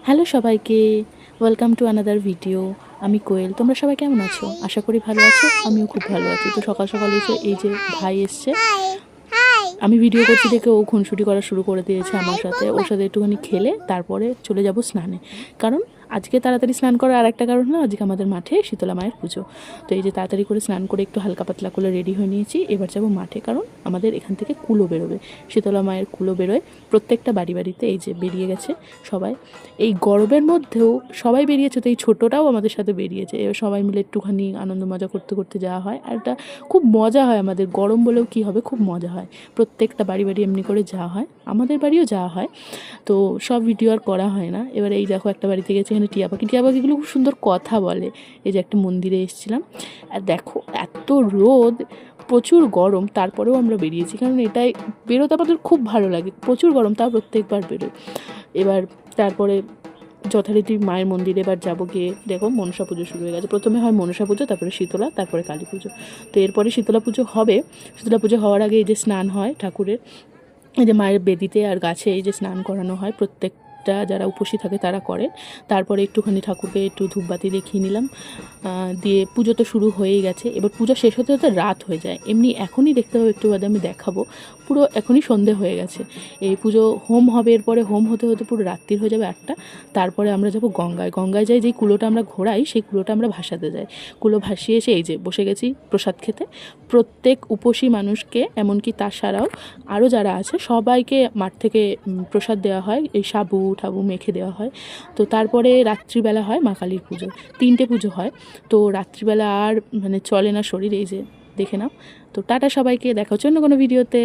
Hello সবাইকে, welcome to another video. আমি কোয়েল। তোমরা সবাই কেমন আছো? আশা করি ভালো আছো। আমিও খুব ভালো আছি। তো সকাল সকাল এসে এই যে ভাই এসছে, আমি ভিডিও করছি দেখে ও খুনসুটি করা শুরু করে দিয়েছে আমার সাথে। ওর সাথে একটুখানি খেলে তারপরে চলে যাব স্নানে। কারণ আজকে তাড়াতাড়ি স্নান করার আরেকটা কারণ হলো আজকে আমাদের মাঠে শীতলা মায়ের পুজো। তো এই যে তাড়াতাড়ি করে স্নান করে একটু হালকা পাতলা করে রেডি হয়ে নিয়েছি। এবার যাব মাঠে, কারণ আমাদের এখান থেকে কুলো বেরোবে, শীতলা মায়ের কুলো বেরোয় প্রত্যেকটা বাড়ি বাড়িতে। এই যে বেরিয়ে গেছে সবাই, এই গরমের মধ্যেও সবাই বেরিয়েছে। তো এই ছোটোটাও আমাদের সাথে বেরিয়েছে। এবার সবাই মিলে একটুখানি আনন্দ মজা করতে করতে যাওয়া হয়, আর এটা খুব মজা হয়। আমাদের গরম বলেও কী হবে, খুব মজা হয়। প্রত্যেকটা বাড়ি বাড়ি এমনি করে যাওয়া হয়, আমাদের বাড়িও যাওয়া হয়। তো সব ভিডিও আর করা হয় না। এবার এই দেখো একটা বাড়িতে গেছে, এখানে টিয়া পাখিগুলো খুব সুন্দর কথা বলে। এই যে একটা মন্দিরে এসেছিলাম, আর দেখো এত রোদ, প্রচুর গরম, তারপরেও আমরা বেরিয়েছি, কারণ এটাই বেরোতে আমাদের খুব ভালো লাগে। প্রচুর গরম, তাও প্রত্যেকবার বেরোই। এবার তারপরে যথারীতি মায়ের মন্দিরে এবার যাবো, গিয়ে দেখো মনসা পুজো শুরু হয়ে গেছে। প্রথমে হয় মনসা পুজো, তারপরে শীতলা, তারপরে কালী পুজো। তো এরপরে শীতলা পুজো হবে। শীতলা পুজো হওয়ার আগে এই যে স্নান হয় ঠাকুরের, এই যে মায়ের বেদিতে আর গাছে এই যে স্নান করানো হয়, প্রত্যেকটা যারা উপসী থাকে তারা করে। তারপরে একটুখানি ঠাকুরকে একটু ধূপবাতি দেখিয়ে নিলাম, দিয়ে পুজো তো শুরু হয়েই গেছে। এবার পুজো শেষ হতে হতে রাত হয়ে যায়। এমনি এখনই দেখতে হবে, একটু বাদে আমি দেখাবো, পুরো এখনই সন্ধে হয়ে গেছে। এই পুজো হোম হবে, এরপরে হোম হতে হতে পুরো রাত্রির হয়ে যাবে 8টা। তারপরে আমরা যাব গঙ্গায়। গঙ্গায় যাই, যেই কুলোটা আমরা ঘোরাই সেই কুলোটা আমরা ভাসাতে যাই। কুলো ভাসিয়ে এসে এই যে বসে গেছি প্রসাদ খেতে। প্রত্যেক উপসী মানুষকে, এমনকি তার ছাড়াও আরও যারা আছে সবাইকে মাঠ থেকে প্রসাদ দেওয়া হয়, এই সাবু ঠাবু মেখে দেওয়া হয়। তো তারপরে রাত্রিবেলা হয় মা কালীর পুজো, 3টে পুজো হয়। তো রাত্রিবেলা আর মানে চলে না শরীর, এই যে দেখে নাও। তো টাটা সবাইকে, দেখা হচ্ছে অন্য কোনো ভিডিওতে।